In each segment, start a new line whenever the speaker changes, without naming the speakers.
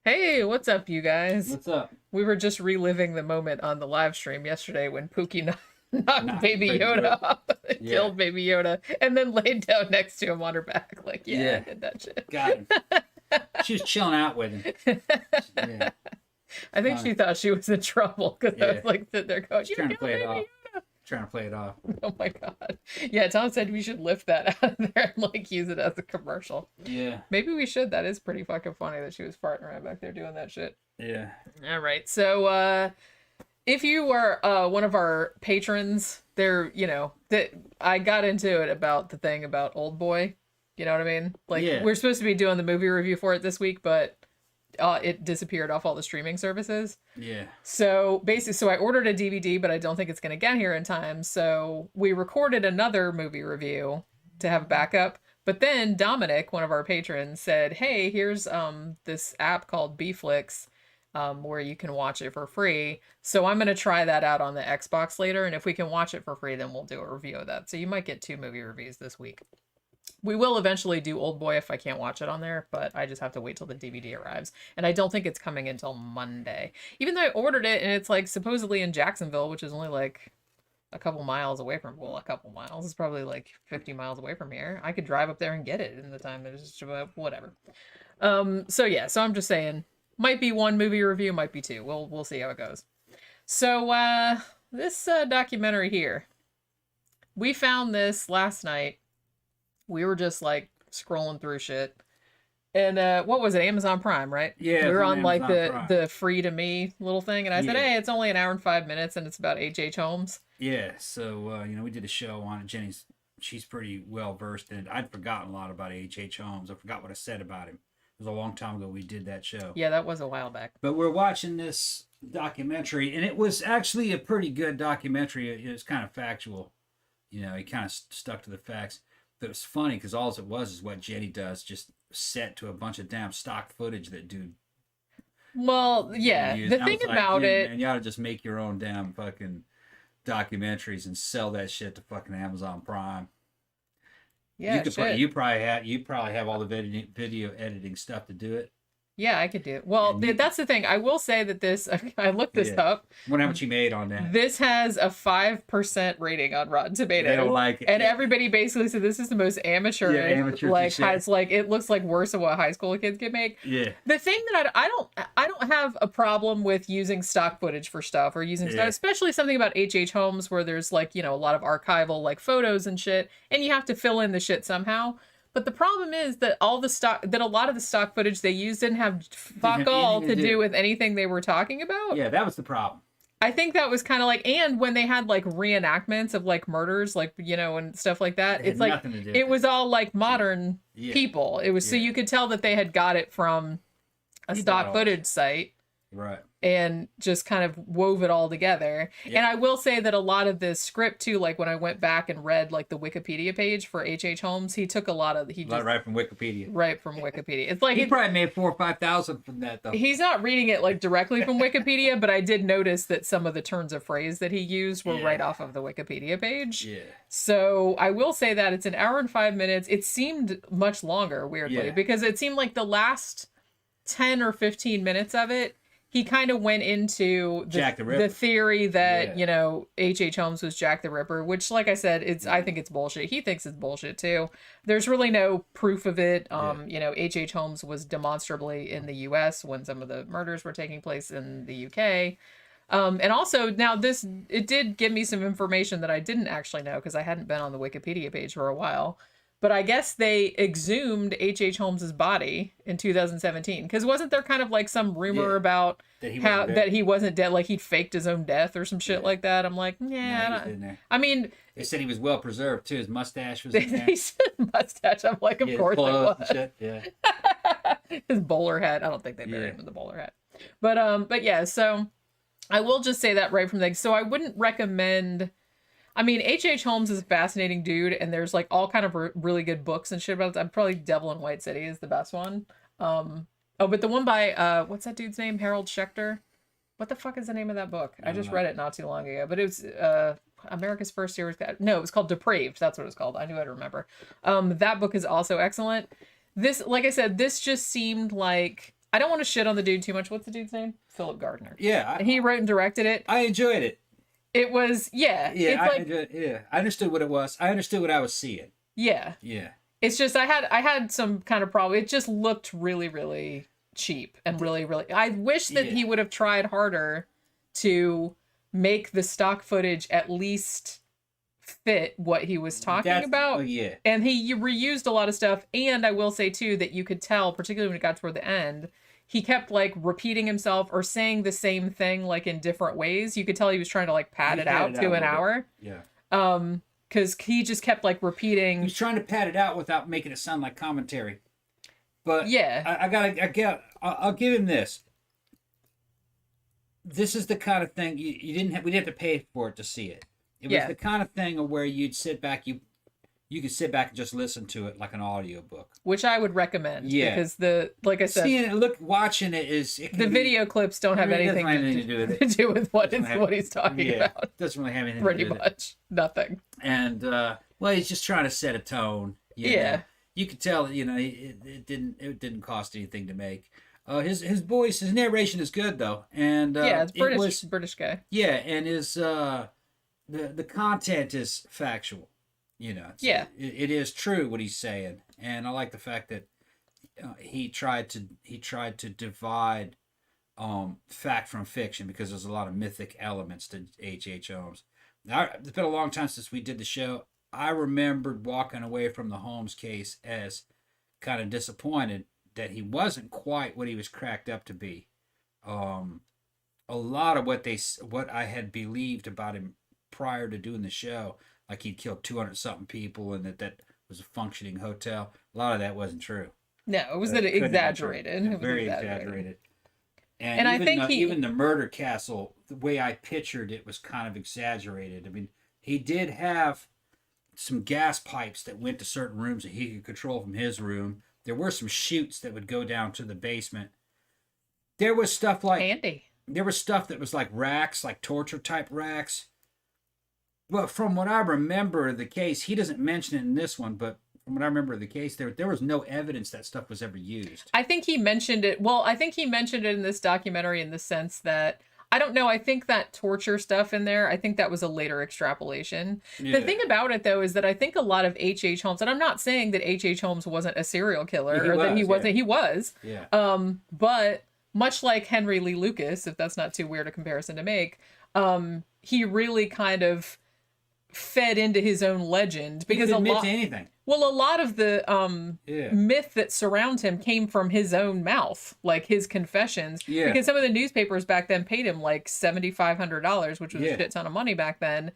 Hey, what's up, you guys?
What's up?
We were just reliving the moment on the live stream yesterday when Pookie knocked
Not
Baby
Baby
Yoda
Yoda.
off,
Yeah.
killed Baby Yoda, and then laid down next to him on her back. Like, yeah,
Yeah.
I did that shit.
Got him. She was chilling out with him. Yeah.
I think she thought she was in trouble because I
Yeah.
was like sitting there going,
She's
"You
trying to
killed
play it
Baby
off.
Yoda."
Trying to play it off.
Oh my god. Yeah, Tom said we should lift that out of there and like use it as a commercial.
Yeah.
Maybe we should. That is pretty fucking funny that she was farting around back there doing that shit.
Yeah.
All right. So if you are one of our patrons, that I got into it about the thing about Old Boy. You know what I mean? Like we're supposed to be doing the movie review for it this week, but it disappeared off all the streaming services.
Yeah.
So basically, I ordered a DVD, but I don't think it's going to get here in time. So we recorded another movie review to have backup. But then Dominic, one of our patrons, said, "Hey, here's this app called Bflix, where you can watch it for free. So I'm going to try that out on the Xbox later, and if we can watch it for free, then we'll do a review of that. So you might get 2 movie reviews this week. We will eventually do Old Boy if I can't watch it on there, but I just have to wait till the DVD arrives. And I don't think it's coming until Monday. Even though I ordered it, and it's like supposedly in Jacksonville, which is only like a couple miles away from, well, a couple miles. It's probably like 50 miles away from here. I could drive up there and get it in the time. There's just whatever. So yeah, so I'm just saying, might be 1 movie review, might be 2. We'll see how it goes. So this documentary here, we found this last night. We were just like scrolling through shit. And what was it? Amazon Prime, right?
Yeah.
We were on like
Prime.
the free to me little thing, and I said, "Hey, it's only an hour and 5 minutes, and it's about H.H. Holmes."
Yeah. So we did a show on it. She's pretty well versed in it. I'd forgotten a lot about H.H. Holmes. I forgot what I said about him. It was a long time ago we did that show.
Yeah, that was a while back.
But we're watching this documentary, and it was actually a pretty good documentary. It was kind of factual. He kind of stuck to the facts. But it was funny because all it was is what Jenny does, just set to a bunch of damn stock footage that dude.
Well, yeah. The thing about it,
man, you ought to just make your own damn fucking documentaries and sell that shit to fucking Amazon Prime.
Yeah,
you probably have all the video editing stuff to do it.
Yeah, I could do it. Well, that's the thing. I will say that this, I looked this up.
I wonder how much you made on that.
This has a 5% rating on Rotten Tomatoes.
They don't like it.
And everybody basically said this is the most amateur.
Yeah, amateur.
Like, it looks like worse than what high school kids can make.
Yeah.
The thing that I don't have a problem with using stock footage for stuff or using stuff, especially something about H.H. Holmes where there's like, a lot of archival like photos and shit, and you have to fill in the shit somehow. But the problem is that a lot of the stock footage they used didn't have fuck all to do with anything they were talking about.
Yeah, that was the problem.
I think that was kind of like, and when they had like reenactments of like murders, like, and stuff like that, it's like, it was all like modern people. It was, so you could tell that they had got it from a stock footage site.
Right.
And just kind of wove it all together. Yeah. And I will say that a lot of the script too, like when I went back and read like the Wikipedia page for H.H. Holmes, he took a lot of
right from Wikipedia.
Right from Wikipedia. It's like
he probably made 4,000 or 5,000 from that though.
He's not reading it like directly from Wikipedia, but I did notice that some of the turns of phrase that he used were right off of the Wikipedia page.
Yeah.
So I will say that it's an hour and 5 minutes. It seemed much longer, weirdly, because it seemed like the last 10 or 15 minutes of it, he kind of went into the theory that, H.H. Holmes was Jack the Ripper, which, like I said, I think it's bullshit. He thinks it's bullshit, too. There's really no proof of it. H.H. Holmes was demonstrably in the U.S. when some of the murders were taking place in the U.K. And also, now it did give me some information that I didn't actually know because I hadn't been on the Wikipedia page for a while. But I guess they exhumed H.H. Holmes's body in 2017. Because wasn't there kind of like some rumor about that he wasn't dead? Like he'd faked his own death or some shit like that. I'm like, I mean...
They said he was well preserved too. His mustache was in there.
They said mustache. I'm like, of course it was.
Shit. Yeah.
His bowler hat. I don't think they buried him in the bowler hat. But yeah, so I will just say that right from the... So I wouldn't recommend... I mean, H.H. Holmes is a fascinating dude, and there's like all kind of really good books and shit about it. I'm probably Devil in White City is the best one. But the one by what's that dude's name? Harold Schechter. What the fuck is the name of that book? I just read it not too long ago, but it was America's First Series. No, it was called Depraved. That's what it's called. I knew I'd remember. That book is also excellent. This, like I said, this just seemed like I don't want to shit on the dude too much. What's the dude's name? Philip Gardner.
Yeah,
And he wrote and directed it.
I enjoyed it.
It was, yeah.
Yeah,
It's
I
like,
enjoyed it. Yeah, I understood what it was. I understood what I was seeing.
yeah.
Yeah.
It's just I had some kind of problem. It just looked really, really cheap and really, really. I wish that he would have tried harder to make the stock footage at least fit what he was talking about.
Oh, yeah.
And he reused a lot of stuff. And I will say too that you could tell, particularly when it got toward the end, he kept like repeating himself or saying the same thing like in different ways. You could tell he was trying to like pad it out to an hour.
Yeah.
Because he just kept like repeating.
He was trying to pad it out without making it sound like commentary. But
yeah,
I'll give him this. This is the kind of thing we didn't have to pay for it to see it. It was the kind of thing where you'd sit back, you could sit back and just listen to it like an audiobook.
Which I would recommend. Yeah. Because like I said,
seeing it, watching it is
video clips don't have anything to do with it. To do with what he's talking about.
It doesn't really have anything
pretty
to do with
much. Nothing.
And well, he's just trying to set a tone.
Yeah.
You could tell, it didn't cost anything to make. His voice, his narration is good though, and
it's British guy.
Yeah, and his the content is factual. It is true what he's saying, and I like the fact that he tried to divide fact from fiction, because there's a lot of mythic elements to H.H. Holmes. Now, it's been a long time since we did the show. I remembered walking away from the Holmes case as kind of disappointed that he wasn't quite what he was cracked up to be. A lot of what I had believed about him prior to doing the show, like he'd killed 200 something people and that was a functioning hotel, a lot of that wasn't true.
No, it was exaggerated. It was
very exaggerated.
And I think
even the murder castle, the way I pictured it was kind of exaggerated. I mean, he did have some gas pipes that went to certain rooms that he could control from his room. There were some chutes that would go down to the basement. There was stuff like
handy.
There was stuff that was like racks, like torture type racks. But from what I remember of the case, he doesn't mention it in this one, but from what I remember of the case, there was no evidence that stuff was ever used.
I think he mentioned it. Well, I think he mentioned it in this documentary in the sense that, I don't know, I think that torture stuff in there, I think that was a later extrapolation. Yeah. The thing about it, though, is that I think a lot of H.H. Holmes, and I'm not saying that H.H. Holmes wasn't a serial killer, that he wasn't. He was.
Yeah.
But much like Henry Lee Lucas, if that's not too weird a comparison to make, he really kind of fed into his own legend, because
he didn't admit to anything.
Well, a lot of the myth that surrounds him came from his own mouth, like his confessions.
Yeah.
Because some of the newspapers back then paid him like $7,500, which was a shit ton of money back then,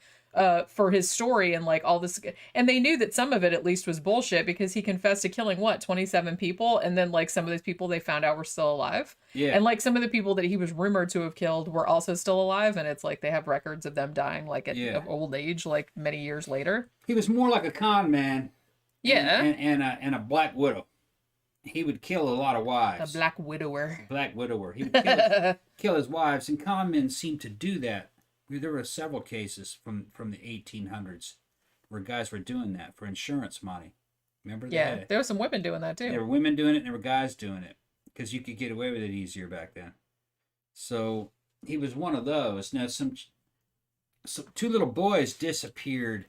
for his story and like all this. And they knew that some of it at least was bullshit, because he confessed to killing 27 people, and then like some of those people they found out were still alive.
Yeah.
And like some of the people that he was rumored to have killed were also still alive, and it's like they have records of them dying like at old age, like many years later.
He was more like a con man.
Yeah.
And a black widow. He would kill a lot of wives.
A black widower.
He would kill his wives, and con men seemed to do that. There were several cases from the 1800s where guys were doing that for insurance money. Remember that?
Yeah, there were some women doing that too.
There were women doing it, and there were guys doing it, because you could get away with it easier back then. So he was one of those. Now, some two little boys disappeared,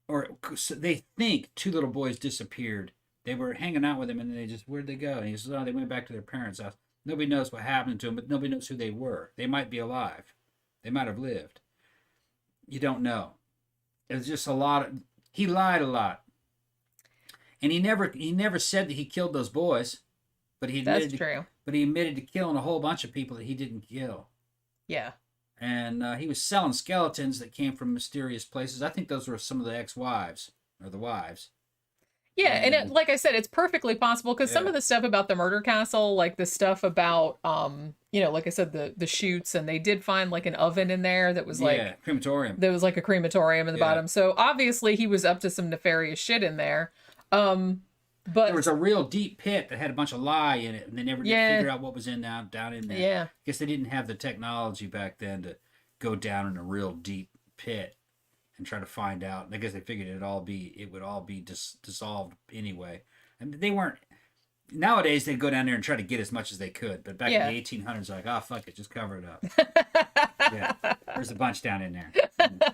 or they think two little boys disappeared. They were hanging out with him, and where'd they go? And he says, they went back to their parents' house. Nobody knows what happened to them, but nobody knows who they were. They might be alive. They might have lived. You don't know. It was just he lied a lot. And he never said that he killed those boys, but he admitted to killing a whole bunch of people that he didn't kill.
Yeah.
And he was selling skeletons that came from mysterious places. I think those were some of the ex-wives, or the wives.
Yeah, and like I said, it's perfectly possible, because some of the stuff about the murder castle, like the stuff about, like I said, the chutes, and they did find like an oven in there that was like...
crematorium.
There was like a crematorium in the bottom. So obviously he was up to some nefarious shit in there. But
there was a real deep pit that had a bunch of lye in it, and they never did figure out what was down in there.
Yeah.
I guess they didn't have the technology back then to go down in a real deep pit and try to find out. I guess they figured it would all be dissolved anyway. And they weren't. Nowadays, they'd go down there and try to get as much as they could. But back
Yeah.
in the 1800s, like, oh, fuck it, just cover it up. Yeah, there's a bunch down in there.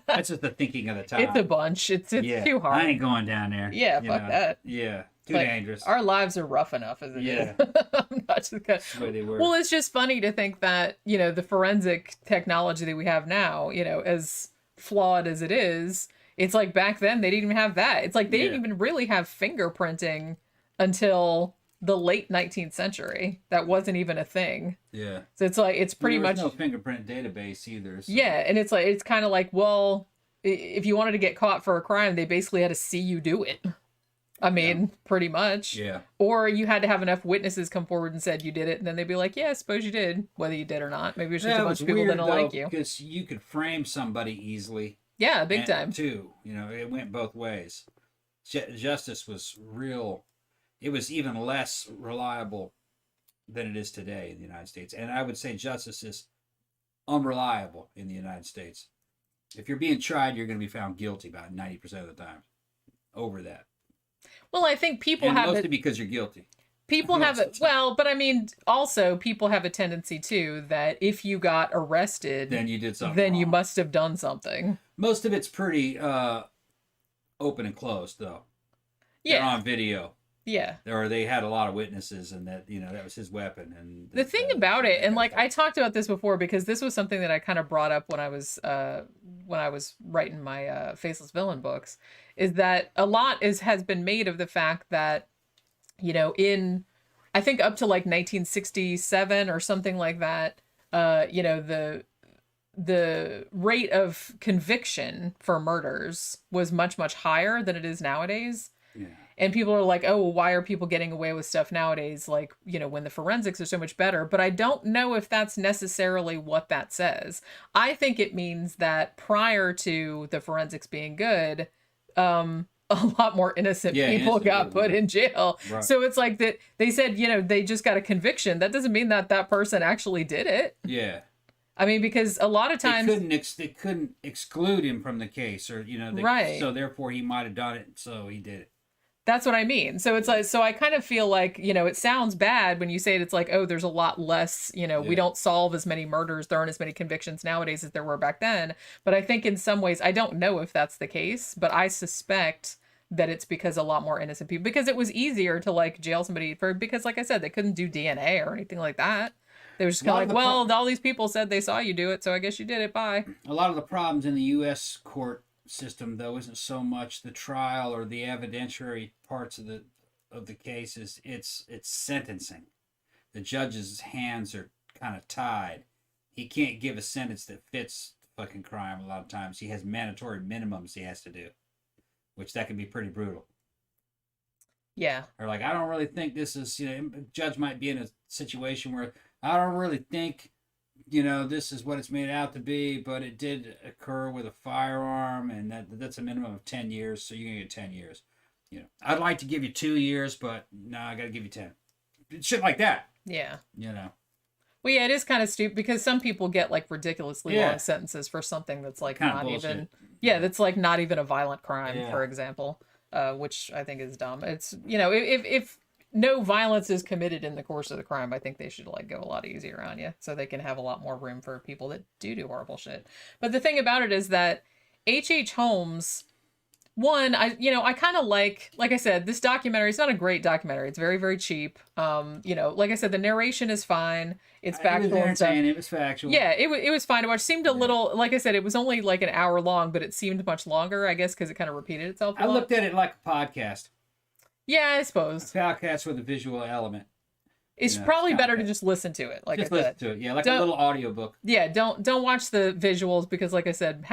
That's just the thinking of the time.
It's a bunch. It's
yeah,
too hard.
I ain't going down there.
Yeah,
you
fuck
know.
that.
Yeah, too
Like,
dangerous.
Our lives are rough enough as it is.
Yeah.
I'm not just gonna...
That's the way they were.
Well, it's just funny to think that, you know, the forensic technology that we have now, you know, as flawed as it is, it's like back then they didn't even have that. It's like they didn't even really have fingerprinting until the late 19th century. That wasn't even a thing.
Yeah.
So it's like, it's pretty much...
no fingerprint database either. So.
Yeah, and it's like, it's kind of like, well, if you wanted to get caught for a crime, they basically had to see you do it. I mean, pretty much.
Yeah.
Or you had to have enough witnesses come forward and said you did it, and then they'd be like, yeah, I suppose you did, whether you did or not. Maybe it's just a bunch of people that didn't like you.
Because you could frame somebody easily.
Yeah, big time.
Too. You know, it went both ways. Justice was real. It was even less reliable than it is today in the United States. And I would say justice is unreliable in the United States. If you're being tried, you're going to be found guilty about 90% of the time. Over that.
Well, I think people
and
have
mostly because you're guilty.
People have it. Well, but I mean, also people have a tendency too that if you got arrested,
then you did something.
Then
wrong.
you must have done something.
Most of it's pretty open and closed, though.
Yeah.
They're on video.
Yeah.
Or they had a lot of witnesses, and that that was his weapon. And
the thing about it, and like I talked about this before because this was something that I kind of brought up when I was writing my Faceless Villain books, is that a lot has been made of the fact that, you know, in I think up to like 1967 or something like that, you know, the rate of conviction for murders was much, much higher than it is nowadays.
Yeah.
And people are like, oh, well, why are people getting away with stuff nowadays? Like, you know, when the forensics are so much better. But I don't know if that's necessarily what that says. I think it means that prior to the forensics being good, a lot more innocent people got put in jail. Right. So it's like that they said, you know, they just got a conviction. That doesn't mean that that person actually did it.
Yeah.
I mean, because a lot of times
they couldn't exclude him from the case, or
right.
So therefore, he might have done it. So he did it.
That's what I mean. So it's like, so I kind of feel like, you know, it sounds bad when you say it. It's like, oh, there's a lot less, you know, we don't solve as many murders. There aren't as many convictions nowadays as there were back then. But I think in some ways, I don't know if that's the case, but I suspect that it's because a lot more innocent people, because it was easier to like jail somebody because like I said, they couldn't do DNA or anything like that. They were just kind of like, well, all these people said they saw you do it, so I guess you did it. Bye.
A lot of the problems in the U.S. court system, though, isn't so much the trial or the evidentiary parts of the cases. It's sentencing. The judge's hands are kind of tied. He can't give a sentence that fits the fucking crime a lot of times. He has mandatory minimums he has to do, which that can be pretty brutal.
Yeah.
Or like, I don't really think this is, a judge might be in a situation where I don't really think, this is what it's made out to be, but it did occur with a firearm, and that's a minimum of 10 years, so you're going to get 10 years. I'd like to give you 2 years, but no, I got to give you 10. Shit like that.
Yeah.
Well,
yeah, it is kind of stupid because some people get like ridiculously long sentences for something that's like
kind
not
bullshit.
Even, that's like not even a violent crime, for example, which I think is dumb. It's, if no violence is committed in the course of the crime, I think they should like go a lot easier on you so they can have a lot more room for people that do horrible shit. But the thing about it is that H.H. Holmes, one, I kind of like I said, this documentary, it's not a great documentary. It's very, very cheap. Like I said, the narration is fine. It's factual and stuff.
It was factual.
Yeah, it was fine to watch. Seemed a little, like I said, it was only like an hour long, but it seemed much longer, I guess, because it kind of repeated itself a lot.
I looked at it like a podcast.
Yeah, I suppose.
A podcast with a visual element.
It's probably better to just listen to it. Like
just
I said,
listen to it. Yeah, like a little audiobook.
Yeah, don't watch the visuals because, like I said,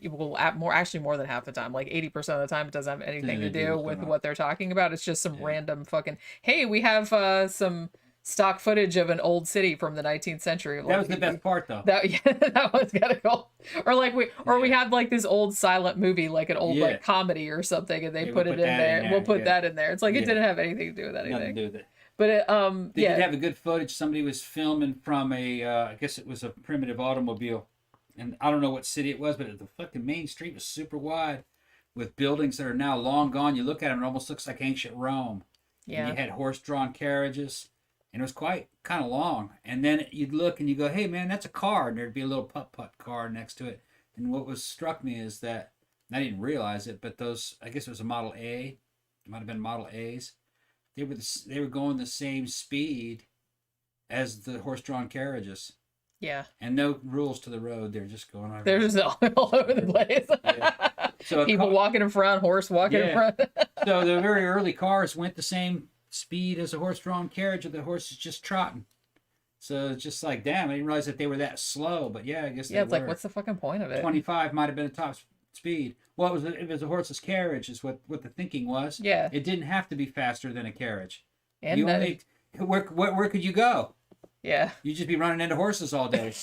more than half the time, like 80% of the time, it doesn't have anything to do with what they're talking about. It's just some random fucking. Hey, we have some stock footage of an old city from the 19th century.
That was the best part, though.
That was kind of cool. Or like we had like this old silent movie, like an old like comedy or something, and they put it in there. We'll put that in there. It's like it didn't have anything to do with anything.
Nothing to do with it.
But
they did have a good footage. Somebody was filming from I guess it was a primitive automobile, and I don't know what city it was, but the fucking main street was super wide, with buildings that are now long gone. You look at them, it almost looks like ancient Rome.
Yeah.
And you had horse-drawn carriages, and it was quite kind of long. And then you'd look and you go, "Hey, man, that's a car," and there'd be a little putt-putt car next to it. And what was struck me is that I didn't realize it, but those, I guess it was a Model A, it might have been Model A's. They were going the same speed as the horse-drawn carriages.
Yeah.
And no rules to the road. They're just going over.
They're just all over the place.
Yeah. So
people walking in front, horse walking in front.
So the very early cars went the same speed as a horse-drawn carriage, and the horse is just trotting. So it's just like, damn, I didn't realize that they were that slow. But yeah, I guess
it's like, what's the fucking point of it?
25 might have been the top speed. Well, it was a horse's carriage is what the thinking was.
Yeah.
It didn't have to be faster than a carriage.
And
where could you go?
Yeah.
You'd just be running into horses all day.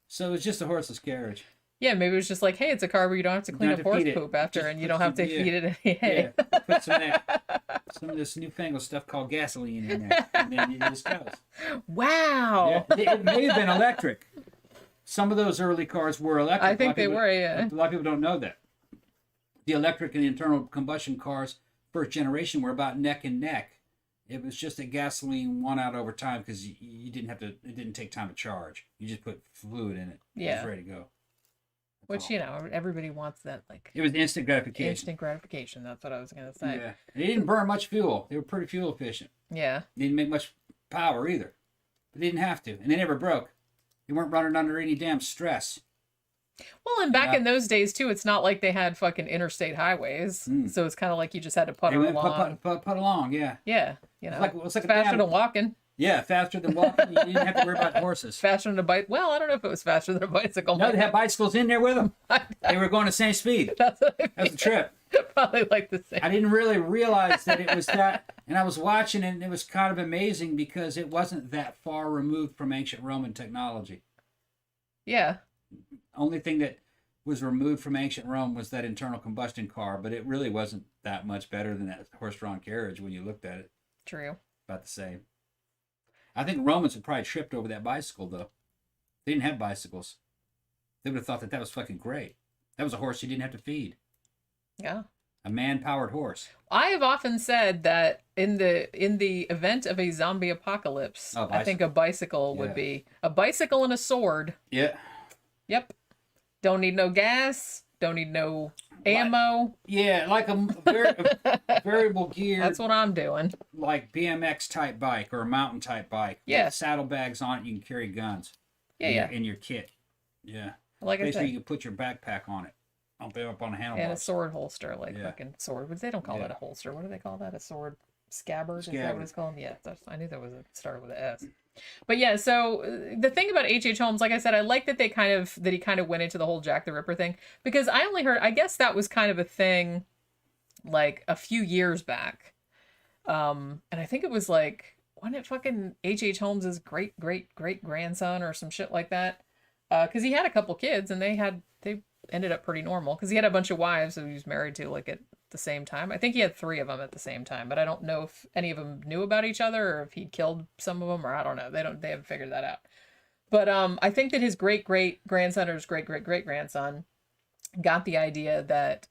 So it's just a horse's carriage.
Yeah, maybe it was just like, hey, it's a car where you don't have to clean up horse poop after, and you don't have to feed it any hay.
Yeah, put some of this newfangled stuff called gasoline in there, and then it just goes.
Wow.
Yeah, it may have been electric. Some of those early cars were electric.
I think they were, yeah.
A lot of people don't know that. The electric and the internal combustion cars, first generation, were about neck and neck. It was just that gasoline won out over time because you didn't have to. It didn't take time to charge. You just put fluid in it.
Yeah.
It was ready to go.
Which, everybody wants that, like...
It was instant gratification.
Instant gratification, that's what I was going to say.
Yeah. They didn't burn much fuel. They were pretty fuel efficient.
Yeah.
They didn't make much power either. But they didn't have to. And they never broke. They weren't running under any damn stress.
Well, and back in those days, too, it's not like they had fucking interstate highways. So it's kind of like you just had to putter along.
Put along, yeah.
Yeah.
It's like
faster than walking.
Yeah, faster than walking. You didn't have to worry about horses.
Faster than a bike. Well, I don't know if it was faster than a bicycle.
No, they had bicycles in there with them. They were going the same speed.
That's what I mean.
That was a trip.
Probably like the same.
I didn't really realize that it was that. And I was watching it, and it was kind of amazing because it wasn't that far removed from ancient Roman technology.
Yeah.
Only thing that was removed from ancient Rome was that internal combustion car, but it really wasn't that much better than that horse-drawn carriage when you looked at it.
True.
About the same. I think Romans had probably tripped over that bicycle, though. They didn't have bicycles. They would have thought that was fucking great. That was a horse you didn't have to feed.
Yeah.
A man-powered horse.
I have often said that in the event of a zombie apocalypse, I think a bicycle would be a bicycle and a sword.
Yeah.
Yep. Don't need no gas. Don't need no ammo.
Like a variable gear.
That's what I'm doing.
Like BMX type bike or a mountain type bike.
Yeah.
With saddlebags on it, you can carry guns.
Yeah,
in your kit. Yeah.
Like
basically,
I said,
you can put your backpack on it. Up on a handlebar.
And a sword holster, fucking sword. They don't call that a holster. What do they call that? A sword scabbard? Is that what it's called? Yeah, I knew that started with an S. But yeah, so the thing about H.H. Holmes, like I said, I like that he kind of went into the whole Jack the Ripper thing, because I only heard, I guess that was kind of a thing like a few years back. And I think it was like, wasn't it fucking H.H. Holmes's great grandson or some shit like that? Because he had a couple kids and they ended up pretty normal, because he had a bunch of wives that he was married to like at the same time. I think he had 3 of them at the same time, but I don't know if any of them knew about each other or if he'd killed some of them, or I don't know. They haven't figured that out. But I think that his great grandson or his great grandson got the idea that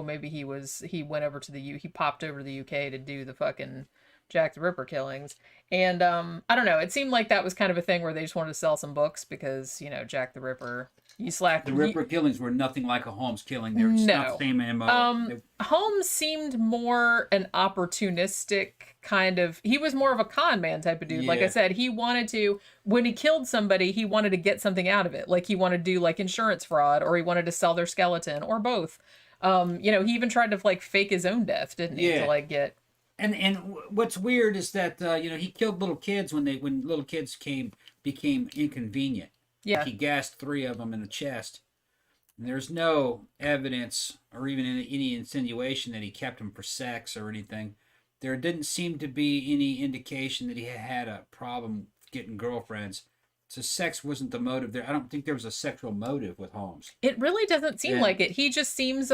maybe he went over to he popped over to the UK to do the fucking Jack the Ripper killings. And I don't know, it seemed like that was kind of a thing where they just wanted to sell some books because, Jack the Ripper, the
Ripper killings were nothing like a Holmes killing. They were just not the same MO.
Holmes seemed more an opportunistic kind of, he was more of a con man type of dude. Like I said, he wanted to, when he killed somebody, he wanted to get something out of it. Like he wanted to do like insurance fraud, or he wanted to sell their skeleton, or both. He even tried to like fake his own death, didn't he? To like get...
And what's weird is that he killed little kids when little kids became inconvenient.
Yeah.
Like he gassed 3 of them in the chest. And there's no evidence or even any insinuation that he kept them for sex or anything. There didn't seem to be any indication that he had a problem getting girlfriends. So sex wasn't the motive there. I don't think there was a sexual motive with Holmes.
It really doesn't seem like it. He just seems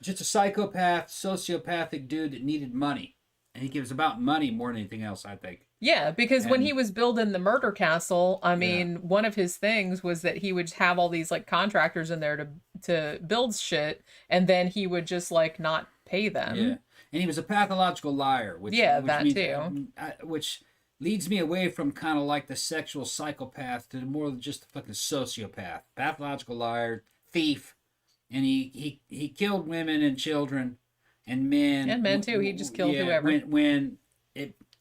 just
a psychopath, sociopathic dude that needed money. And he gives about money more than anything else, I think.
Yeah, because when he was building the murder castle, one of his things was that he would have all these like contractors in there to build shit, and then he would just like not pay them.
Yeah. and he was a pathological liar, which
Yeah,
which
that
means
too.
which leads me away from kind of like the sexual psychopath to more than just the fucking sociopath, pathological liar, thief, and he killed women and children and men.
And men too. He just killed
Yeah,
whoever.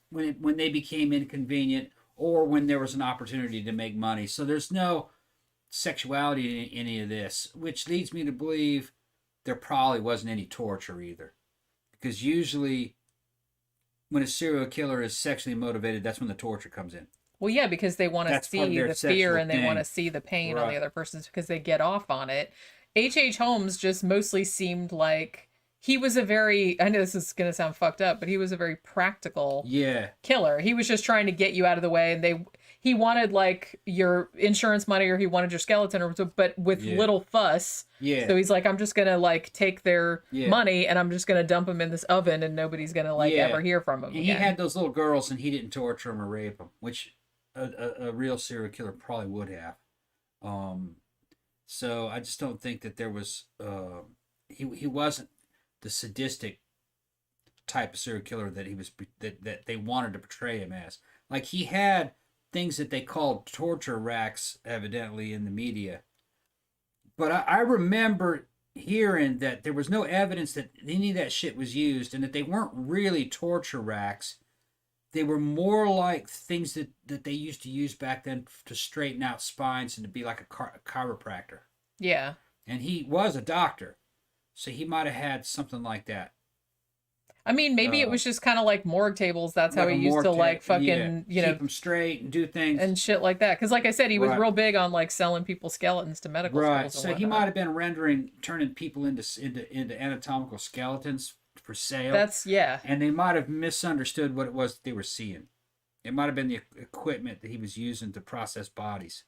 when they became inconvenient or when there was an opportunity to make money. So there's no sexuality in any of this, which leads me to believe there probably wasn't any torture either, because usually when a serial killer is sexually motivated, that's when the torture comes in.
Well, yeah, because they want to
That's part of
see
their
the fear
sexual
and they want to
thing.
see the pain on the
Right.
other person's because they get off on it. H.H. Holmes just mostly seemed like he was a very, I know this is going to sound fucked up, but he was a very practical
Yeah,
killer. He was just trying to get you out of the way, and he wanted like your insurance money or he wanted your skeleton or but with
Yeah.
little fuss.
yeah,
So he's like, I'm just gonna like take their
Yeah.
money and I'm just gonna dump them in this oven and nobody's gonna like
Yeah.
ever hear from him
and he
again.
had those little girls, and he didn't torture them or rape them, which a real serial killer probably would have. So I just don't think that there was he wasn't the sadistic type of serial killer that he was that they wanted to portray him as. Like, he had things that they called torture racks evidently in the media, but I remember hearing that there was no evidence that any of that shit was used, and that they weren't really torture racks. They were more like things that they used to use back then to straighten out spines and to be like a chiropractor.
Yeah.
And he was a doctor, so he might have had something like that.
I mean, maybe it was just kind of like morgue tables. That's how
Like
he
a
used to
morgue
like
table,
fucking, you know,
keep them straight and do things.
and shit like that. Because like I said, he was
Right.
real big on like selling people skeletons to medical
Right.
schools.
So
And
he
whatnot.
might have been turning people into anatomical skeletons for sale.
That's yeah.
And they might have misunderstood what it was that they were seeing. It might have been the equipment that he was using to process bodies,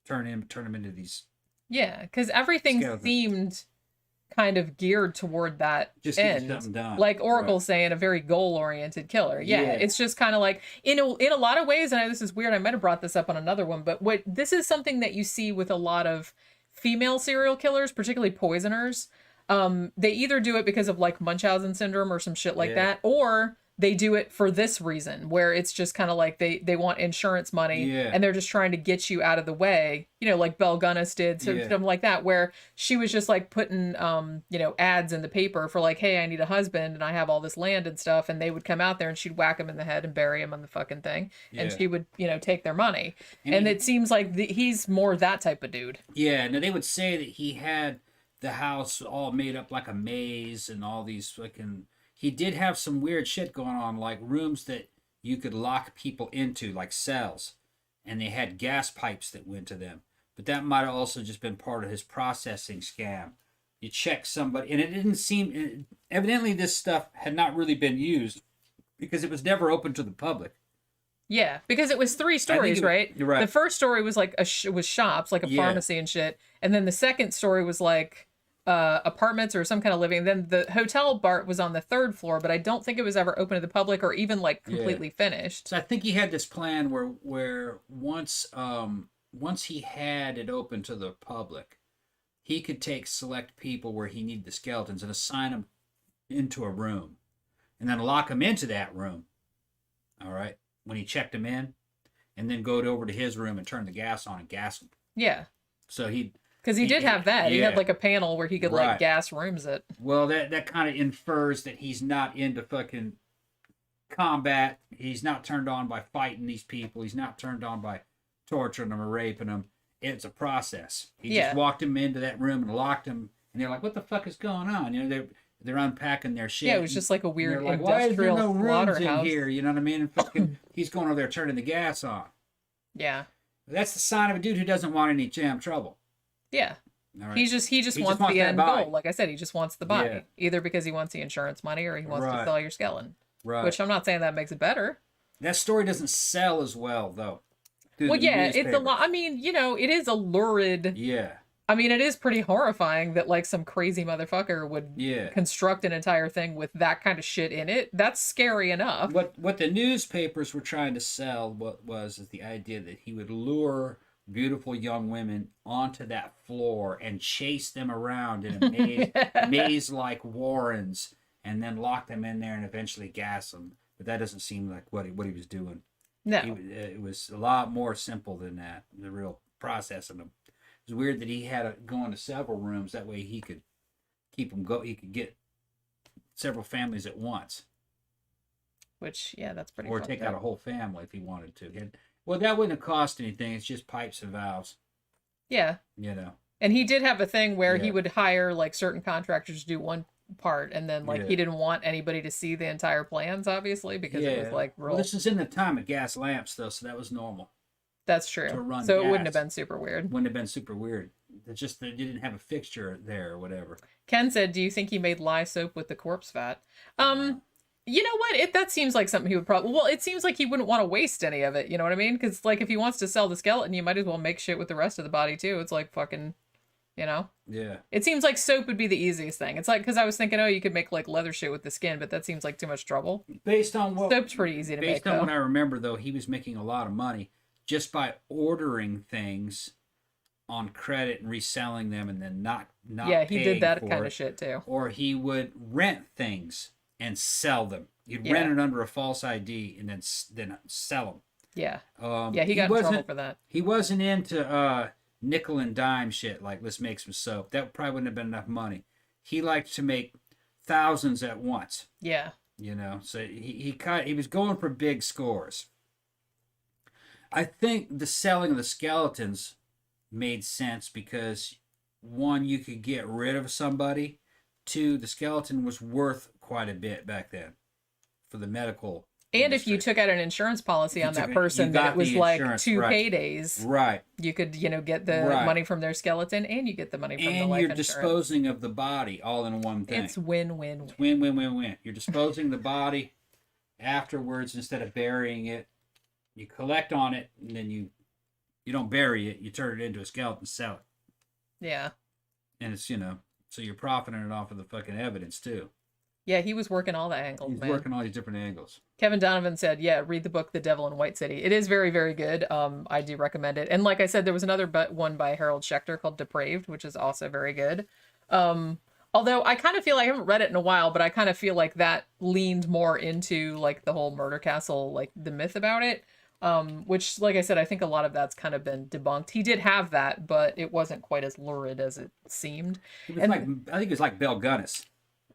turn them into these.
Yeah, because everything
Skeletons.
seemed kind of geared toward that
Just getting
end.
something done.
Like Oracle
Right.
saying, a very goal-oriented killer. Yeah,
Yeah.
it's just kind of like in a lot of ways. And I know this is weird. I might have brought this up on another one, but this is something that you see with a lot of female serial killers, particularly poisoners. They either do it because of like Munchausen syndrome or some shit like
Yeah.
that, or they do it for this reason, where it's just kind of like they want insurance money
Yeah.
and they're just trying to get you out of the way, you know, like Belle Gunnis did, so
Yeah.
something like that, where she was just like putting you know, ads in the paper for like, hey, I need a husband and I have all this land and stuff, and they would come out there and she'd whack him in the head and bury him on the fucking thing, and
Yeah.
she would, you know, take their money.
And
And
he-
it seems like he's more that type of dude.
Yeah. Now they would say that he had the house all made up like a maze and all these fucking. He did have some weird shit going on, like rooms that you could lock people into, like cells, and they had gas pipes that went to them. But that might have also just been part of his processing scam. You check somebody, and it didn't seem. Evidently, this stuff had not really been used because it was never open to the public.
Yeah, because it was three stories, right?
you're right.
The first story was like was shops, like a
Yeah.
pharmacy and shit, and then the second story was like apartments or some kind of living. Then the hotel bar was on the third floor, but I don't think it was ever open to the public or even like completely finished.
So I think he had this plan where once he had it open to the public, he could take select people where he needed the skeletons and assign them into a room, and then lock them into that room. All right, when he checked them in, and then go over to his room and turn the gas on and gas them.
Yeah,
So he.
because he did have that. He
Yeah.
had like a panel where he could like
Right.
gas rooms it.
Well, that kind of infers that he's not into fucking combat. He's not turned on by fighting these people. He's not turned on by torturing them or raping them. It's a process. He
Yeah.
just walked him into that room and locked him, and they're like, "What the fuck is going on?" You know, they're unpacking their shit.
Yeah, it was just like a
And
weird
they're like, "Why is there
industrial
no rooms in
slaughterhouse.
here?" You know what I mean? And fucking, he's going over there turning the gas on.
Yeah,
That's the sign of a dude who doesn't want any jam trouble.
yeah.
All right.
He just wants the
that
end
body.
goal. Like I said, he just wants the body,
Yeah.
either because he wants the insurance money or he wants to
Right.
sell your skeleton.
Right.
Which I'm not saying that makes it better.
That story doesn't sell as well though. through
Well,
the
yeah, it's a
newspapers.
lot. I mean, you know, it is a lurid.
Yeah.
I mean, it is pretty horrifying that like some crazy motherfucker would
Yeah.
construct an entire thing with that kind of shit in it. That's scary enough.
What the newspapers were trying to sell is the idea that he would lure beautiful young women onto that floor and chase them around in a maze like warrens and then lock them in there and eventually gas them. But that doesn't seem like what he was doing.
No.
It was a lot more simple than that, the real process of them. It was weird that he had to go into several rooms. That way he could keep them go. He could get several families at once.
Which, yeah, that's pretty
Or take out a whole family if he wanted to. Well, that wouldn't have cost anything. It's just pipes and valves.
Yeah.
You know.
And he did have a thing where he would hire, like, certain contractors to do one part, and then, like, he didn't want anybody to see the entire plans, obviously, because it was, like, real...
Well, this is in the time of gas lamps, though, so that was normal.
That's true.
To run
so
gas.
It wouldn't have been super weird.
Wouldn't have been super weird. It's just that you didn't have a fixture there or whatever.
Ken said, do you think he made lye soap with the corpse fat? You know what? That seems like something he would probably... Well, it seems like he wouldn't want to waste any of it, you know what I mean? Because, like, if he wants to sell the skeleton, you might as well make shit with the rest of the body, too. It's like fucking... You know?
Yeah.
It seems like soap would be the easiest thing. It's like, because I was thinking, oh, you could make, like, leather shit with the skin, but that seems like too much trouble.
Based on what...
Soap's pretty easy to make,
Based on what I remember, though, he was making a lot of money just by ordering things on credit and reselling them and then not
yeah, he did that kind
it.
of shit, too.
Or he would rent things and sell them. You'd rent it under a false ID and then sell them.
Yeah. He got in trouble for that.
He wasn't into nickel and dime shit like let's make some soap. That probably wouldn't have been enough money. He liked to make thousands at once.
Yeah.
You know, so he was going for big scores. I think the selling of the skeletons made sense because one, you could get rid of somebody. Two, the skeleton was worth quite a bit back then for the medical
and
industry.
if you took out an insurance policy on that person, that it was like two paydays.
Right.
You could, get the money from their skeleton and you get the money from the life insurance. And you're
disposing of the body all in one thing.
It's win-win-win.
It's win-win-win-win. You're disposing the body afterwards instead of burying it. You collect on it and then you don't bury it. You turn it into a skeleton and sell it.
Yeah.
And it's, so you're profiting it off of the fucking evidence too.
Yeah, he was working all the angles,
He's working all these different angles.
Kevin Donovan said, yeah, read the book The Devil in White City. It is very, very good. I do recommend it. And like I said, there was another one by Harold Schechter called Depraved, which is also very good. Although I kind of feel I haven't read it in a while, but I kind of feel like that leaned more into like the whole murder castle, like the myth about it. Which, like I said, I think a lot of that's kind of been debunked. He did have that, but it wasn't quite as lurid as it seemed.
It was I think it was like Belle Gunnis.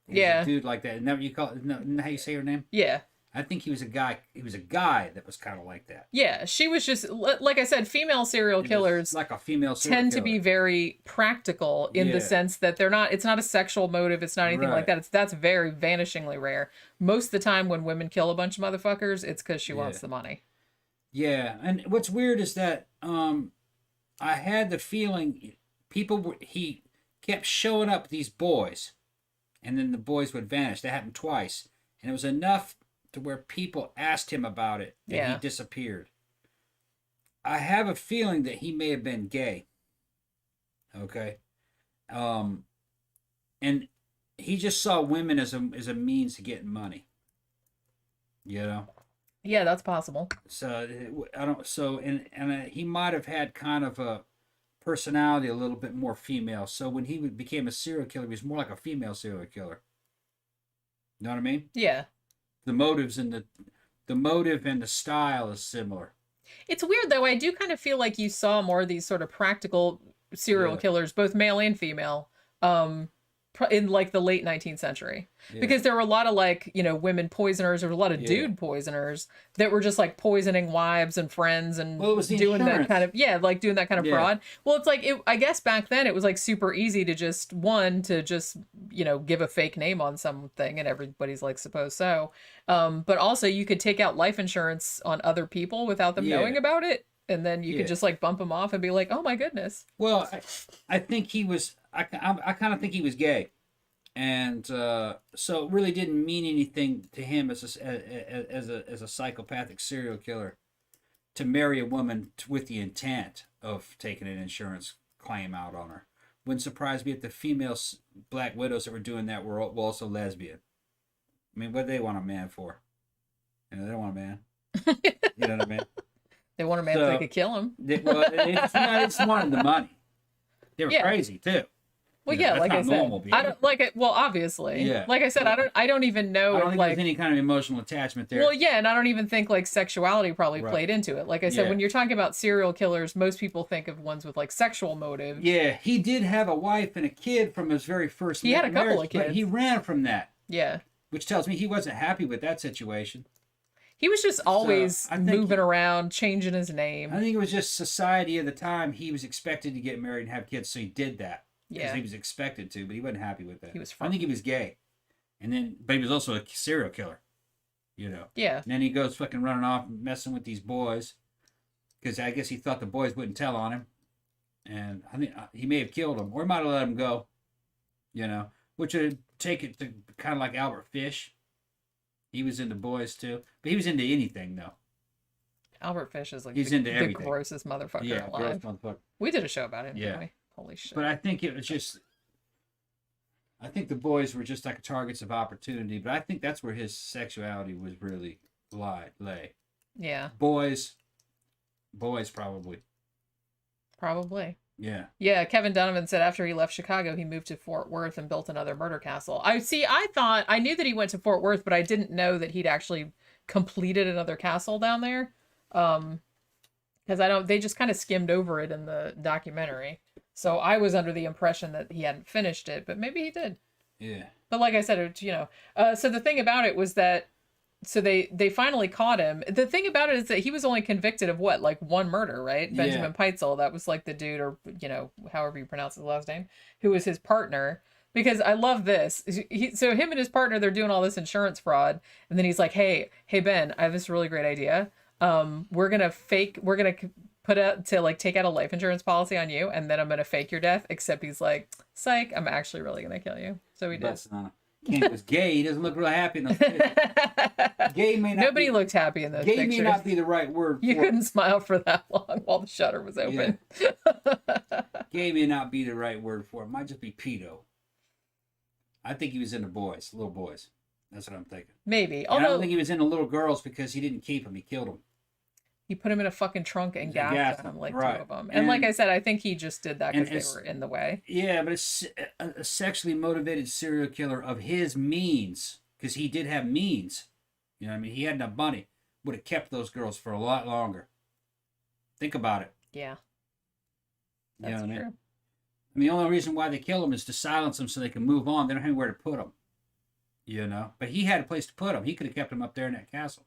Yeah,
a dude like that. Never you call it? No, how you say her name?
Yeah,
I think he was a guy. He was a guy that was kind of like that.
Yeah, she was just like I said. Female serial killers,
like a female serial
tend
killer.
to be very practical in the sense that they're not. It's not a sexual motive. It's not anything like that. That's very vanishingly rare. Most of the time, when women kill a bunch of motherfuckers, it's because she wants the money.
Yeah, and what's weird is that I had the feeling he kept showing up with these boys. And then the boys would vanish. That happened twice. And it was enough to where people asked him about it. And he disappeared. I have a feeling that he may have been gay. Okay? And he just saw women as a means to getting money. You know?
Yeah, that's possible.
So, he might have had kind of a personality a little bit more female. So when he became a serial killer, he was more like a female serial killer. You know what I mean?
Yeah.
The motives and the motive and the style is similar.
It's weird though. I do kind of feel like you saw more of these sort of practical serial killers, both male and female, in like the late 19th century. Because there were a lot of like, women poisoners. There were a lot of dude poisoners that were just like poisoning wives and friends and doing that kind of, doing that kind of fraud. Well, it's like, I guess back then it was like super easy to just give a fake name on something and everybody's like, suppose so. But also you could take out life insurance on other people without them knowing about it. And then you could just like bump him off and be like, oh my goodness. Well,
I think he was, I kind of think he was gay. And so it really didn't mean anything to him as a psychopathic serial killer to marry a woman with the intent of taking an insurance claim out on her. Wouldn't surprise me if the female black widows that were doing that were also lesbian. I mean, what do they want a man for? They don't want a man. You know what I mean?
They want a man so they could kill him.
They just wanted the money. They were crazy too.
Well,
You know,
yeah,
that's
like I
not
said,
normal
I
behavior.
don't like it. Well, obviously,
Yeah.
like I said, I don't even know
I don't
if
think
like
there's any kind of emotional attachment there.
well, yeah, and I don't even think like sexuality probably
Right.
played into it. Like I said,
Yeah.
when you're talking about serial killers, most people think of ones with like sexual motives.
Yeah, he did have a wife and a kid from his very first
He had a couple
marriage,
of kids.
but he ran from that,
Yeah.
which tells me he wasn't happy with that situation.
He was just always
I think
moving around, changing his name.
I think it was just society of the time. He was expected to get married and have kids, so he did that. Because
Yeah.
he was expected to, but he wasn't happy with that.
He was
I think he was gay. And then, but he was also a serial killer, you know.
Yeah.
And then he goes fucking running off and messing with these boys. Because I guess he thought the boys wouldn't tell on him. And I think he may have killed them, or he might have let them go, you know. Which would take it to kind of like Albert Fish. He was into boys too. But he was into anything, though.
Albert Fish is like
He's
the,
into
the
everything.
grossest motherfucker
Yeah,
alive.
gross motherfucker.
We did a show about him,
Yeah.
didn't we? Holy shit.
But I think it was just. I think the boys were just like targets of opportunity, but I think that's where his sexuality was really lay.
Yeah.
Boys probably.
Probably.
Yeah.
Yeah, Kevin Donovan said after he left Chicago, he moved to Fort Worth and built another murder castle. I knew that he went to Fort Worth, but I didn't know that he'd actually completed another castle down there. Because they just kind of skimmed over it in the documentary. So I was under the impression that he hadn't finished it, but maybe he did.
Yeah.
But like I said, so the thing about it was that, so they finally caught him. The thing about it is that he was only convicted of what, like one murder, right?
Yeah.
Benjamin Peitzel, that was like the dude, or, however you pronounce his last name, who was his partner. Because I love this. So him and his partner, they're doing all this insurance fraud. And then he's like, hey, Ben, I have this really great idea. We're going to put out to like take out a life insurance policy on you, and then I'm gonna fake your death. Except he's like, psych, I'm actually really gonna kill you. So he did.
King was gay. He doesn't look real happy in those pictures. Gay may not.
Nobody looked happy in those
gay
pictures.
may not be the right word.
You couldn't smile for that long while the shutter was open.
Yeah. Gay may not be the right word for it. Might just be pedo. I think he was into boys, little boys. That's what I'm thinking.
Maybe.
And I don't think he was into little girls because he didn't keep them. He killed them.
He put him in a fucking trunk and gassed them, like
right.
two of them. And like I said, I think he just did that because
it's-
they were in the way.
Yeah, but it's a sexually motivated serial killer of his means, because he did have means. You know what I mean? He had enough money. Would have kept those girls for a lot longer. Think about it.
Yeah.
You know
That's
what I
true.
mean? I mean, the only reason why they kill them is to silence them so they can move on. They don't have anywhere to put them. You know? But he had a place to put them. He could have kept them up there in that castle.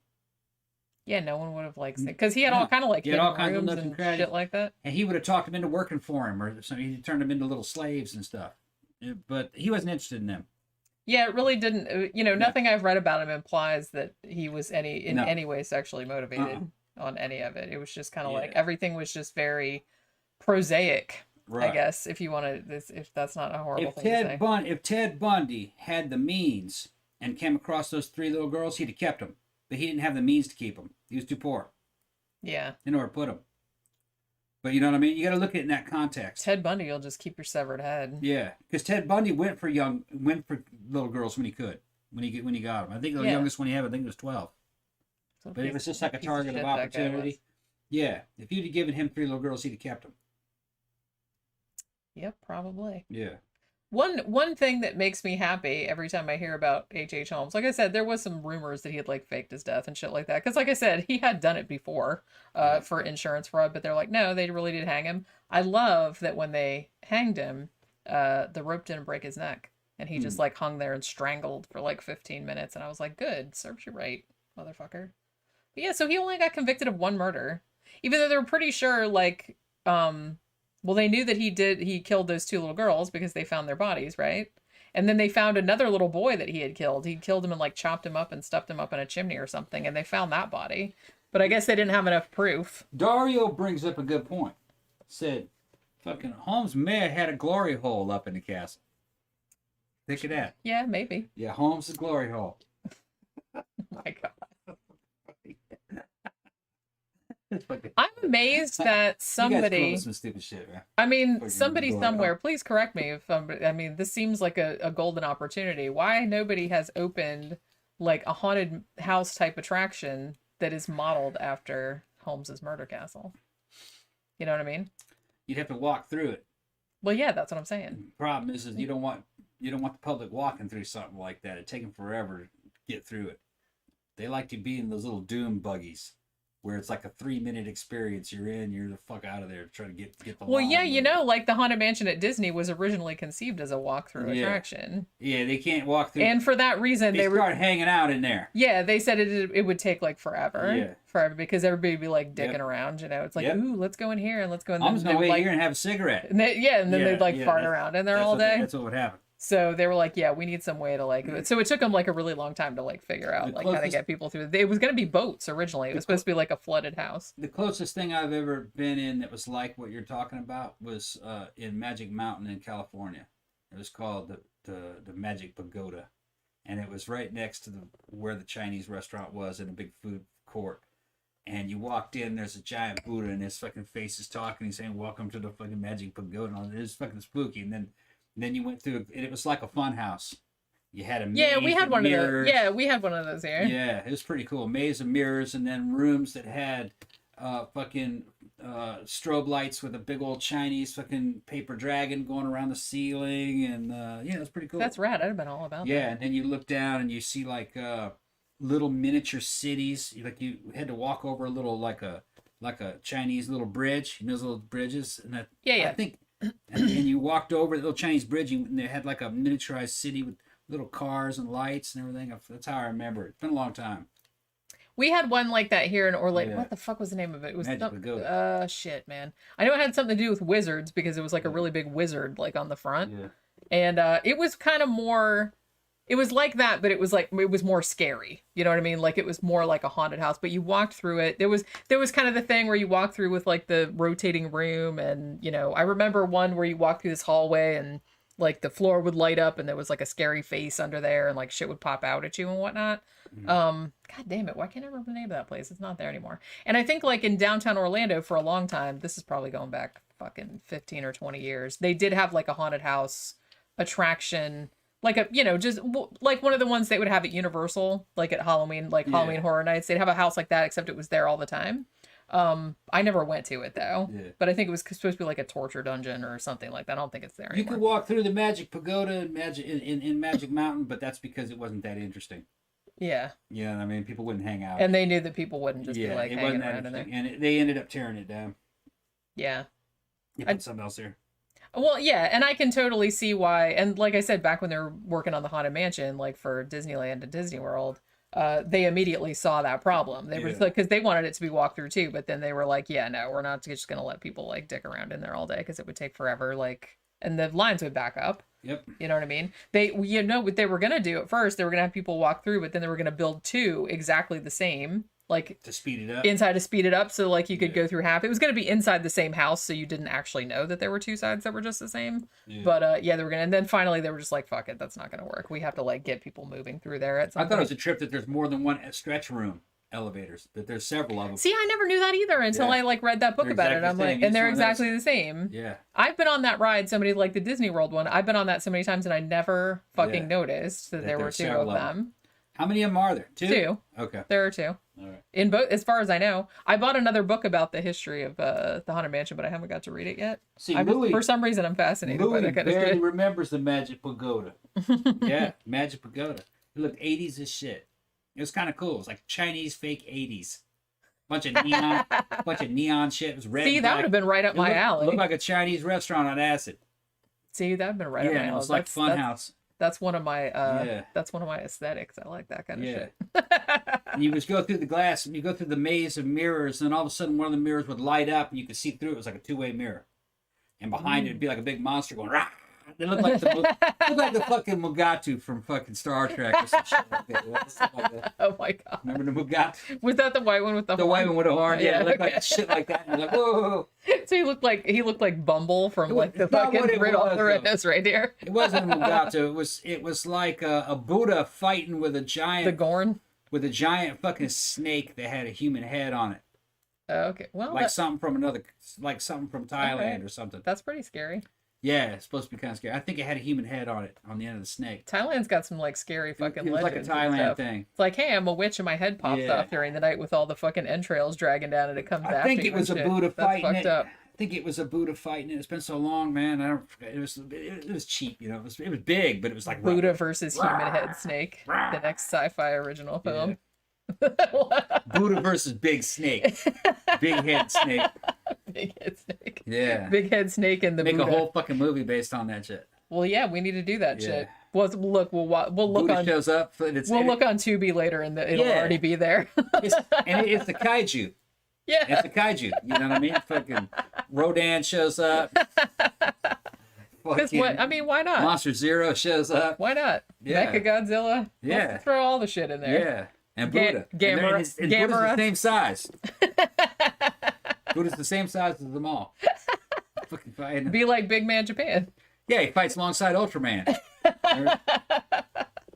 Yeah, no one would have liked it. Because he had all kind of like hidden
all kinds of
rooms
nooks and
and
crannies.
shit like that.
And he would have talked them into working for him or something. He turned them into little slaves and stuff. But he wasn't interested in them.
Yeah, it really didn't. Nothing I've read about him implies that he was in any way sexually motivated on any of it. It was just kind of like everything was just very prosaic. Right. I guess if you want to, if that's not a horrible thing to say.
If Ted Bundy had the means and came across those three little girls, he'd have kept them. But he didn't have the means to keep them. He was too poor.
Yeah.
In order to put them. But you know what I mean? You got to look at it in that context.
Ted Bundy, you'll just keep your severed head.
Yeah, because Ted Bundy went for little girls when he could, when he got them. I think the youngest one he had, I think it was 12. So but it was just like a target of opportunity. Yeah, if you'd have given him 3 little girls, he'd have kept them.
Yep, probably.
Yeah.
One thing that makes me happy every time I hear about H.H. Holmes, like I said, there was some rumors that he had like faked his death and shit like that. Because like I said, he had done it before for insurance fraud, but they're like, no, they really did hang him. I love that when they hanged him, the rope didn't break his neck. And he just like hung there and strangled for like 15 minutes. And I was like, good, serves you right, motherfucker. But yeah, so he only got convicted of 1 murder. Even though they were pretty sure like, well, they knew that he killed those 2 little girls because they found their bodies, right? And then they found another little boy that he had killed. He killed him and like chopped him up and stuffed him up in a chimney or something. And they found that body. But I guess they didn't have enough proof.
Dario brings up a good point. Said, fucking Holmes may have had a glory hole up in the castle. Think of that.
Yeah, maybe.
Yeah, Holmes' glory hole.
Oh my God. I'm amazed that somebody.
Some stupid shit, man.
I mean, somebody somewhere. Please correct me if I mean, this seems like a golden opportunity. Why nobody has opened like a haunted house type attraction that is modeled after Holmes's murder castle? You know what I mean?
You'd have to walk through it.
Well, yeah, that's what I'm saying.
Problem is you don't want the public walking through something like that. It'd take them forever to get through it. They like to be in those little doom buggies, where it's like a 3-minute experience. You're in, you're the fuck out of there, trying to get the.
Well, yeah,
line.
like the Haunted Mansion at Disney was originally conceived as a walkthrough attraction.
Yeah, they can't walk through.
And for that reason, they
start hanging out in there.
Yeah, they said it would take like forever.
Yeah.
Forever, because everybody would be like dicking around, It's like, ooh, let's go in here and let's go in there.
I'm just gonna wait here and have a cigarette.
And then they'd like fart around in there all day.
That's what would happen.
So they were like, yeah, we need some way to like. So it took them like a really long time to like figure out like how to get people through. It was going to be boats originally. It was supposed to be like a flooded house.
The closest thing I've ever been in that was like what you're talking about was in Magic Mountain in California. It was called the Magic Pagoda, and it was right next to where the Chinese restaurant was in a big food court. And you walked in, there's a giant Buddha, and his fucking face is talking. He's saying, "Welcome to the fucking Magic Pagoda." And it was fucking spooky. And then you went through, and it was like a fun house. You had a maze
we had one
mirrors.
of those. Yeah, we had one of those here.
Yeah, it was pretty cool. Maze of mirrors, and then rooms that had fucking strobe lights with a big old Chinese fucking paper dragon going around the ceiling, and it was pretty cool.
That's rad. I'd have been all about that.
Yeah, and then you look down and you see like little miniature cities. Like you had to walk over a little like a Chinese little bridge. You know those little bridges, and that.
Yeah.
I think. And you walked over the little Chinese bridge, and they had like a miniaturized city with little cars and lights and everything. That's how I remember it. It's been a long time.
We had one like that here in Orlando.
Yeah.
What the fuck was the name of it? It was
Magic Pagoda.
Shit, man. I know it had something to do with wizards because it was like a really big wizard like on the front.
Yeah.
And it was kind of more. It was like that, but it was more scary. You know what I mean? Like it was more like a haunted house, but you walked through it. There was kind of the thing where you walk through with like the rotating room, and I remember one where you walk through this hallway and like the floor would light up and there was like a scary face under there and like shit would pop out at you and whatnot. God damn it, why can't I remember the name of that place? It's not there anymore. And I think like in downtown Orlando for a long time, this is probably going back fucking 15 or 20 years, they did have like a haunted house attraction. Like just like one of the ones they would have at Universal, like at Halloween, Halloween Horror Nights. They'd have a house like that, except it was there all the time. I never went to it though, but I think it was supposed to be like a torture dungeon or something like that. I don't think it's there anymore.
You could walk through the Magic Pagoda in Magic Mountain, but that's because it wasn't that interesting.
Yeah.
Yeah, I mean, people wouldn't hang out.
And they knew that people wouldn't just be like hanging around in there.
And they ended up tearing it down.
Yeah.
You put something else there.
Well, yeah, and I can totally see why. And like I said, back when they were working on the Haunted Mansion, like for Disneyland and Disney World, they immediately saw that problem. They were because they wanted it to be walked through too, but then they were like, yeah, no, we're not just gonna let people like dick around in there all day because it would take forever. Like, and the lines would back up.
Yep.
You know what I mean? What they were gonna do at first, they were gonna have people walk through, but then they were gonna build two exactly the same. Like
to speed it up
inside to speed it up so like you could go through half. It was going to be inside the same house, so you didn't actually know that there were two sides that were just the same. But they were gonna, and then finally they were just like, fuck it, that's not gonna work, we have to like get people moving through there at some
I thought it was a trip that there's more than one stretch room elevators, that there's several of them.
See, I never knew that either until I like read that book about it. I'm like, and they're exactly the same.
Yeah.
I've been on that ride so many, like the Disney World one, I've been on that so many times and I never fucking noticed that there were two of them.
How many of them are there? Two? Okay.
There are two.
All right.
In both, as far as I know. I bought another book about the history of the Haunted Mansion, but I haven't got to read it yet.
See,
for some reason, I'm fascinated by that kind of shit.
Barely remembers the Magic Pagoda. Yeah, Magic Pagoda. It looked 80s as shit. It was kind of cool. It was like Chinese fake 80s. Bunch of neon shit. It was red.
See, that would have been right up my alley.
It looked like a Chinese restaurant on acid.
See, that would have been right up my alley.
Yeah, it was like Funhouse.
That's one of my that's one of my aesthetics. I like that kind of shit.
And you just go through the glass and you go through the maze of mirrors, and all of a sudden one of the mirrors would light up and you could see through it. It was like a two-way mirror. And behind it would be like a big monster going, rah! They look like the fucking Mugatu from fucking Star Trek or some shit like that.
Oh my god.
Remember the Mugatu?
Was that the white one with the horn?
The white one with a horn, yeah. It looked like shit like that. And you're like, whoa.
So he looked like Bumble from like the fucking Rudolph the Red-Nosed Reindeer.
It wasn't a Mugatu. It was like a Buddha fighting with a giant.
The Gorn?
With a giant fucking snake that had a human head on it.
Okay, well,
like something from Thailand or something.
That's pretty scary.
Yeah, it's supposed to be kind of scary. I think it had a human head on it on the end of the snake.
Thailand's got some like scary fucking legends.
It was like a Thailand thing.
It's like, hey, I'm a witch and my head pops off during the night with all the fucking entrails dragging down and it comes after you.
I think it was a Buddha fighting it. think it was a Buddha fight, and it's been so long, man. I don't. It was cheap, you know. It was big, but it was like
Buddha versus human head snake, the next sci-fi original film.
Buddha versus big snake, big head snake.
Big head snake.
Yeah.
Big head snake and the
Make
Buddha.
a whole fucking movie based on that shit.
Well, yeah, we need to do that shit. Well, look, we'll look
Buddha
on.
shows up. And
We'll look on Tubi later, and it'll already be there.
It's the kaiju.
Yeah.
It's the kaiju. You know what I mean? Fucking Rodan shows up.
Because what? I mean, why not?
Monster Zero shows up.
Why not?
Yeah.
Mecha Godzilla.
Yeah.
Let's throw all the shit in there.
Yeah. And Buddha.
Gamera.
And Buddha's the same size. Buddha's the same size as them all. Fucking fighting.
Be like Big Man Japan.
Yeah, he fights alongside Ultraman.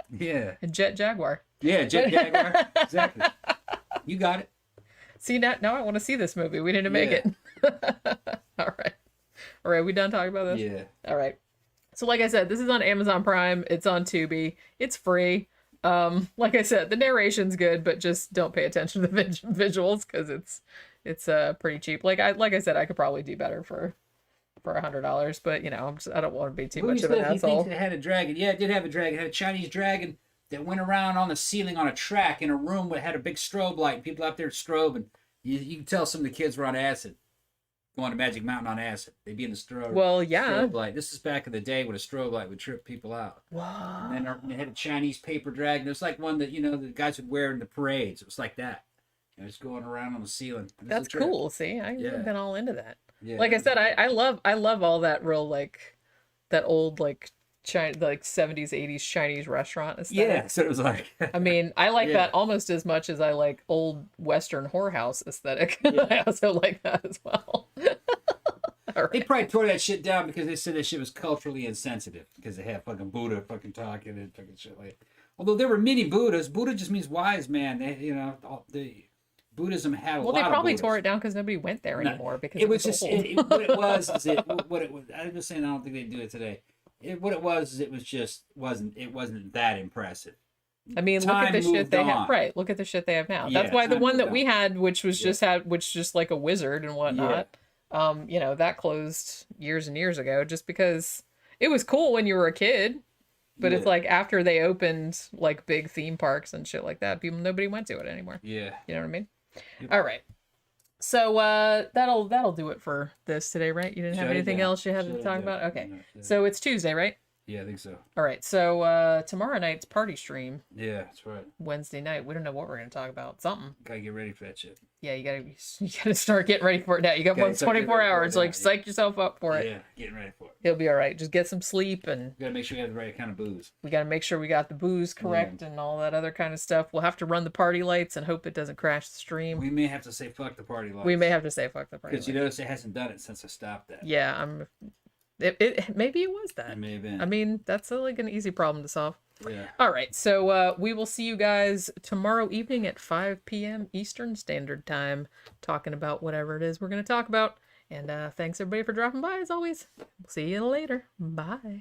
Yeah.
And Jet Jaguar.
Yeah, Jet Jaguar. Exactly. You got it.
See, now I want to see this movie. We didn't make it. All right. All right, we done talking about this?
Yeah.
All right. So like I said, this is on Amazon Prime. It's on Tubi. It's free. Like I said, the narration's good, but just don't pay attention to the visuals because it's pretty cheap. Like I said, I could probably do better for $100, but you know, I don't want to be too much of an asshole.
He thinks it had a dragon. Yeah, it did have a dragon. It had a Chinese dragon that went around on the ceiling on a track in a room that had a big strobe light. People out there strobing. You can tell some of the kids were on acid. Going to Magic Mountain on acid. They'd be in the strobe.
Well, yeah.
Strobe light. This is back in the day when a strobe light would trip people out.
Wow.
And then they had a Chinese paper dragon. It was like one that, you know, the guys would wear in the parades. It was like that. It was going around on the ceiling.
That's cool. See, I've been all into that.
Yeah.
Like I said, I love all that real like that old like China, like 70s 80s Chinese restaurant aesthetic.
Yeah, so it was like
I mean, I like that almost as much as I like old Western whorehouse aesthetic.
Yeah.
I also like that as well. All right.
They probably tore that shit down because they said that shit was culturally insensitive because they had fucking Buddha fucking talking and fucking shit like. Although there were many Buddhas, Buddha just means wise man. They, you know, the Buddhism had a lot of
Well, they probably
Buddhas.
tore it down because nobody went there anymore because
it was just
old.
what it was. I'm just saying I don't think they do it today. What it was is it wasn't that impressive.
I mean, look at the shit they have. Right, look at the shit they have now. That's why the one that we had, which was just like a wizard and whatnot. You know, that closed years and years ago just because it was cool when you were a kid. But it's like after they opened like big theme parks and shit like that, nobody went to it anymore.
Yeah.
You know what I mean? Yep. All right. So that'll do it for this today, right? You didn't have anything else you had to talk about? Okay. So it's Tuesday, right?
Yeah, I think so.
All right. So tomorrow night's party stream.
Yeah, that's right.
Wednesday night. We don't know what we're gonna talk about. Something.
Gotta get ready for that shit.
Yeah, you gotta start getting ready for it now. You got 24 hours. Like psych yourself up for it.
Yeah, getting ready for it.
It'll be all right. Just get some sleep and.
We gotta make sure we have the right kind of booze.
We gotta make sure we got the booze correct and all that other kind of stuff. We'll have to run the party lights and hope it doesn't crash the stream.
We may have to say fuck the party lights.
We may have to say fuck the party lights.
Because you notice it hasn't done it since I stopped that.
Yeah, It maybe it was that.
It may have been.
I mean, that's like an easy problem to solve.
Yeah.
All right, so we will see you guys tomorrow evening at 5 p.m. Eastern Standard Time, talking about whatever it is we're going to talk about. And thanks everybody for dropping by as always. We'll see you later. Bye.